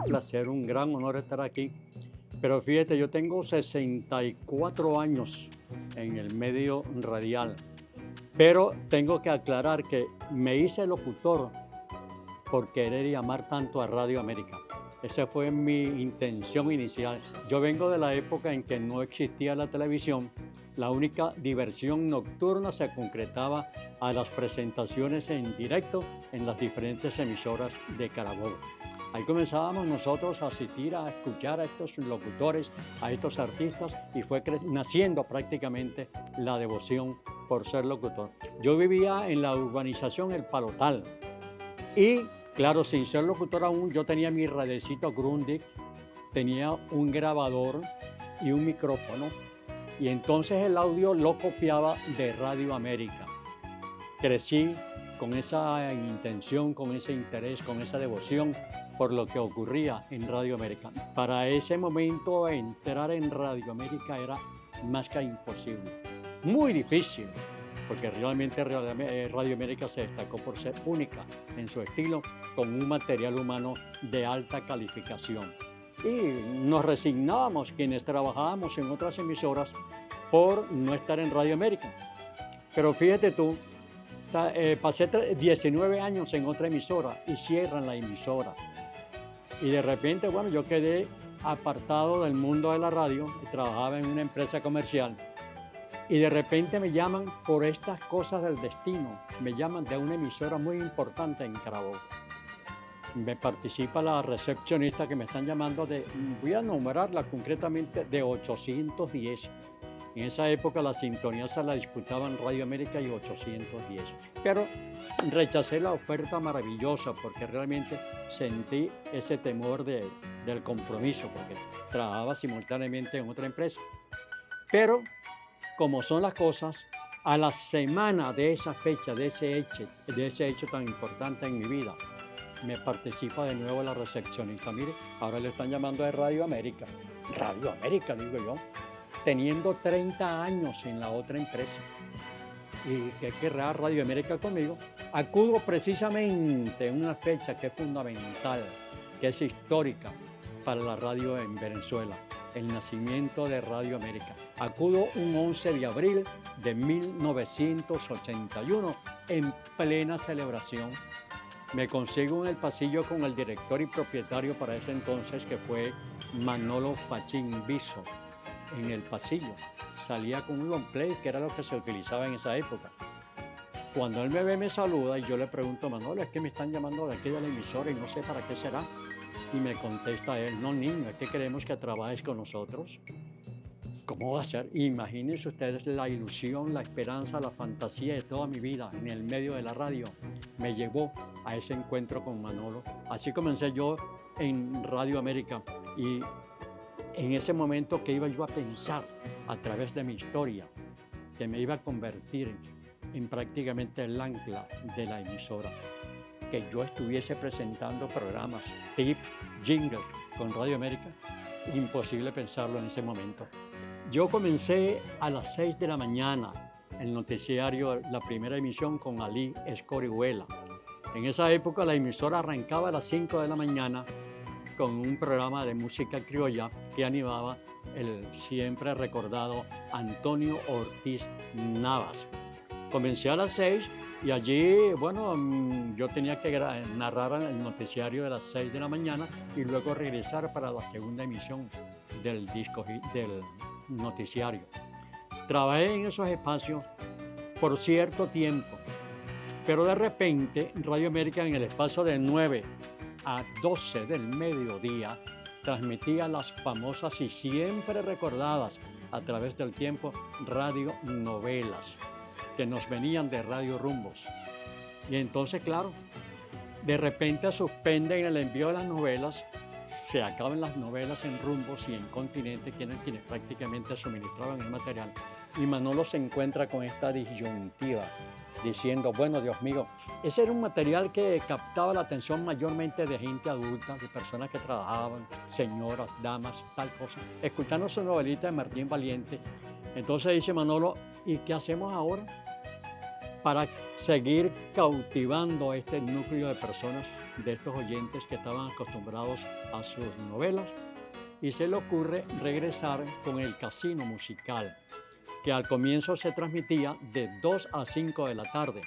placer, un gran honor estar aquí. Pero fíjate, yo tengo 64 años en el medio radial, pero tengo que aclarar que me hice locutor por querer llamar tanto a Radio América. Esa fue mi intención inicial. Yo vengo de la época en que no existía la televisión. La única diversión nocturna se concretaba a las presentaciones en directo en las diferentes emisoras de Carabobo. Ahí comenzábamos nosotros a asistir, a escuchar a estos locutores, a estos artistas, y fue naciendo prácticamente la devoción por ser locutor. Yo vivía en la urbanización El Palotal y, claro, sin ser locutor aún, yo tenía mi radiecito Grundig, tenía un grabador y un micrófono, y entonces el audio lo copiaba de Radio América. Crecí con esa intención, con ese interés, con esa devoción por lo que ocurría en Radio América. Para ese momento entrar en Radio América era más que imposible, muy difícil, porque realmente Radio América se destacó por ser única en su estilo, con un material humano de alta calificación. Y nos resignábamos quienes trabajábamos en otras emisoras por no estar en Radio América. Pero fíjate tú, pasé 19 años en otra emisora y cierran la emisora. Y de repente, bueno, yo quedé apartado del mundo de la radio, trabajaba en una empresa comercial, y de repente me llaman por estas cosas del destino, me llaman de una emisora muy importante en Carabobo. Me participa la recepcionista que me están llamando voy a nombrarla concretamente, de 810. En esa época la sintonía se la disputaban Radio América y 810. Pero rechacé la oferta maravillosa porque realmente sentí ese temor del compromiso, porque trabajaba simultáneamente en otra empresa. Pero, como son las cosas, a la semana de esa fecha, de ese hecho tan importante en mi vida, me participa de nuevo la recepcionista. Mire, ahora le están llamando de Radio América. Radio América, digo yo, teniendo 30 años en la otra empresa. ¿Y qué querrá Radio América conmigo? Acudo precisamente en una fecha que es fundamental, que es histórica para la radio en Venezuela, el nacimiento de Radio América. Acudo un 11 de abril de 1981 en plena celebración. Me consigo en el pasillo con el director y propietario para ese entonces, que fue Manolo Fachín Viso. En el pasillo salía con un long play, que era lo que se utilizaba en esa época. Cuando él me ve, me saluda y yo le pregunto: Manolo, es que me están llamando de aquí de la emisora y no sé para qué será. Y me contesta él: no, niño, es que queremos que trabajes con nosotros. ¿Cómo va a ser? Imagínense ustedes la ilusión, la esperanza, la fantasía de toda mi vida en el medio de la radio me llevó a ese encuentro con Manolo. Así comencé yo en Radio América, y en ese momento, que iba yo a pensar a través de mi historia, que me iba a convertir en prácticamente el ancla de la emisora, que yo estuviese presentando programas, tip, jingle con Radio América. Imposible pensarlo en ese momento. Yo comencé a las 6 de la mañana el noticiario, la primera emisión, con Ali Escorihuela. En esa época la emisora arrancaba a las 5 de la mañana con un programa de música criolla que animaba el siempre recordado Antonio Ortiz Navas. Comencé a las 6 y allí, bueno, yo tenía que narrar el noticiario de las 6 de la mañana y luego regresar para la segunda emisión del noticiario. Trabajé en esos espacios por cierto tiempo, pero de repente Radio América, en el espacio de 9 a 12 del mediodía, transmitía las famosas y siempre recordadas a través del tiempo radionovelas que nos venían de Radio Rumbos. Y entonces, claro, de repente suspenden el envío de las novelas, se acaban las novelas en Rumbos y en Continente, quienes prácticamente suministraban el material. Y Manolo se encuentra con esta disyuntiva, diciendo: bueno, Dios mío, ese era un material que captaba la atención mayormente de gente adulta, de personas que trabajaban, señoras, damas, tal cosa, escuchando su novelita de Martín Valiente. Entonces dice Manolo: ¿y qué hacemos ahora para seguir cautivando a este núcleo de personas de estos oyentes que estaban acostumbrados a sus novelas y se le ocurre regresar con el casino musical, que al comienzo se transmitía de 2 a 5 de la tarde,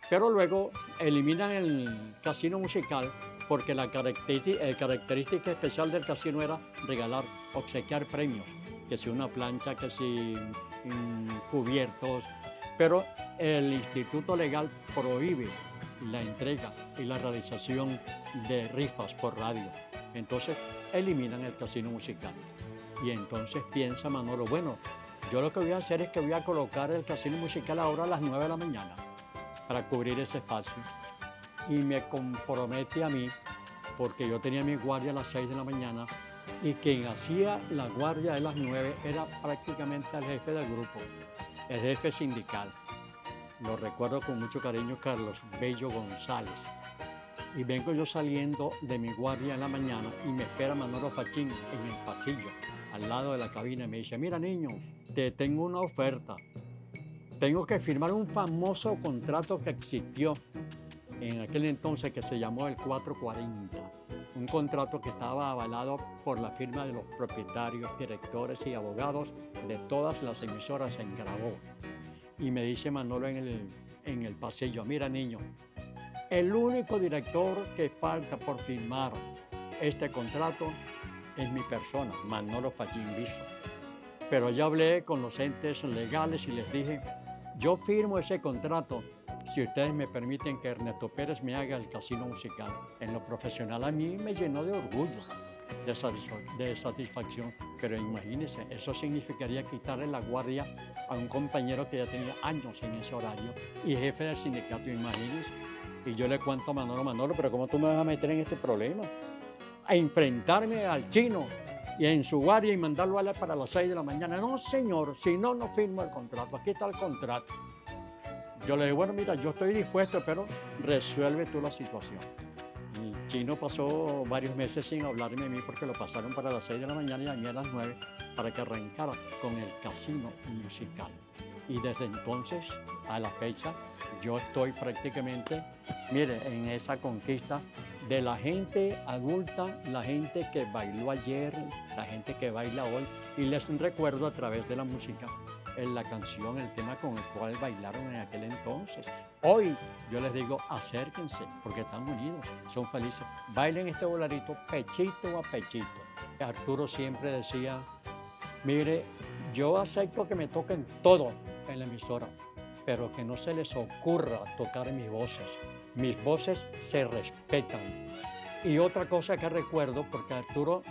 pero luego eliminan el casino musical porque la característica especial del casino era regalar, obsequiar premios, que si una plancha, que si cubiertos, pero el Instituto Legal prohíbe la entrega y la realización de rifas por radio. Entonces eliminan el casino musical. Y entonces piensa Manolo, bueno, yo lo que voy a hacer es que voy a colocar el casino musical ahora a las 9 de la mañana para cubrir ese espacio. Y me compromete a mí, porque yo tenía mi guardia a las 6 de la mañana, y quien hacía la guardia de las 9 era prácticamente el jefe del grupo, el jefe sindical. Lo recuerdo con mucho cariño, Carlos Bello González. Y vengo yo saliendo de mi guardia en la mañana y me espera Manolo Fachín en el pasillo, al lado de la cabina, y me dice, mira niño, te tengo una oferta. Tengo que firmar un famoso contrato que existió en aquel entonces que se llamó el 440. Un contrato que estaba avalado por la firma de los propietarios, directores y abogados de todas las emisoras en Carabobo. Y me dice Manolo en el pasillo, mira niño, el único director que falta por firmar este contrato es mi persona, Manolo Fachín Viso. Pero ya hablé con los entes legales y les dije, yo firmo ese contrato si ustedes me permiten que Ernesto Pérez me haga el casino musical. En lo profesional a mí me llenó de orgullo, de satisfacción, pero imagínense, eso significaría quitarle la guardia a un compañero que ya tenía años en ese horario y jefe del sindicato, imagínense. Y yo le cuento a Manolo, pero ¿cómo tú me vas a meter en este problema? A enfrentarme al chino y en su guardia y mandarlo a él para las 6 de la mañana. No, señor, si no, no firmo el contrato. Aquí está el contrato. Yo le digo, bueno, mira, yo estoy dispuesto, pero resuelve tú la situación. El chino pasó varios meses sin hablarme a mí porque lo pasaron para las 6 de la mañana y a mí a las 9 para que arrancara con el casino musical. Y desde entonces a la fecha yo estoy prácticamente, mire, en esa conquista de la gente adulta, la gente que bailó ayer, la gente que baila hoy, y les recuerdo a través de la música la canción, el tema con el cual bailaron en aquel entonces. Hoy yo les digo, acérquense, porque están unidos, son felices. Bailen este bolerito pechito a pechito. Arturo siempre decía, mire, yo acepto que me toquen todo en la emisora, pero que no se les ocurra tocar mis voces. Mis voces se respetan. Y otra cosa que recuerdo, porque Arturo,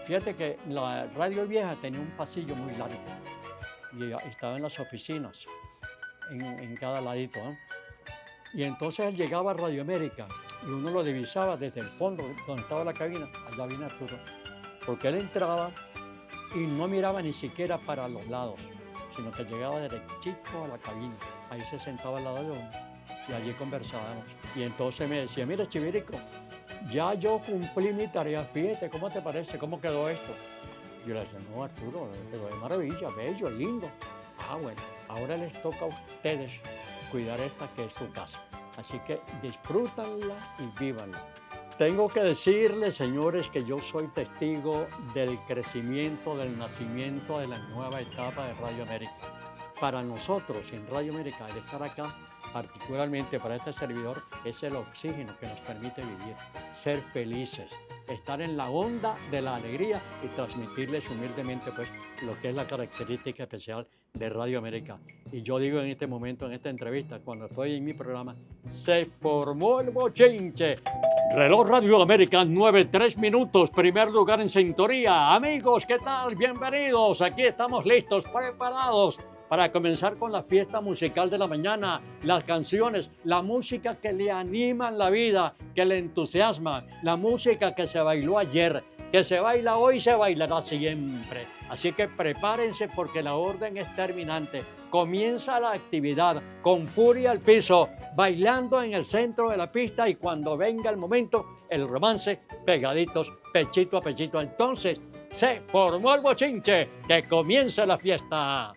fíjate que la radio vieja tenía un pasillo muy largo y estaba en las oficinas, en cada ladito, ¿eh? Y entonces él llegaba a Radio América y uno lo divisaba desde el fondo, donde estaba la cabina, allá viene Arturo, porque él entraba y no miraba ni siquiera para los lados, sino que llegaba derechito a la cabina, ahí se sentaba al lado de uno y allí conversábamos. Y entonces me decía, mira Chivirico, ya yo cumplí mi tarea, fíjate, ¿cómo te parece? ¿Cómo quedó esto? Yo le decía, no Arturo, quedó de maravilla, bello, lindo. Ah, bueno, ahora les toca a ustedes cuidar esta que es su casa. Así que disfrútanla y vívanla. Tengo que decirles, señores, que yo soy testigo del crecimiento, del nacimiento de la nueva etapa de Radio América. Para nosotros en Radio América, el estar acá, particularmente para este servidor, es el oxígeno que nos permite vivir, ser felices, estar en la onda de la alegría y transmitirles humildemente pues lo que es la característica especial de Radio América. Y yo digo en este momento, en esta entrevista, cuando estoy en mi programa, se formó el bochinche. Reloj Radio América, 9:03 minutos, primer lugar en sintonía. Amigos, ¿qué tal? Bienvenidos. Aquí estamos listos, preparados para comenzar con la fiesta musical de la mañana, las canciones, la música que le animan la vida, que le entusiasma, la música que se bailó ayer, que se baila hoy, se bailará siempre. Así que prepárense porque la orden es terminante. Comienza la actividad con furia al piso, bailando en el centro de la pista y cuando venga el momento, el romance, pegaditos, pechito a pechito. Entonces, se formó el bochinche, que comience la fiesta.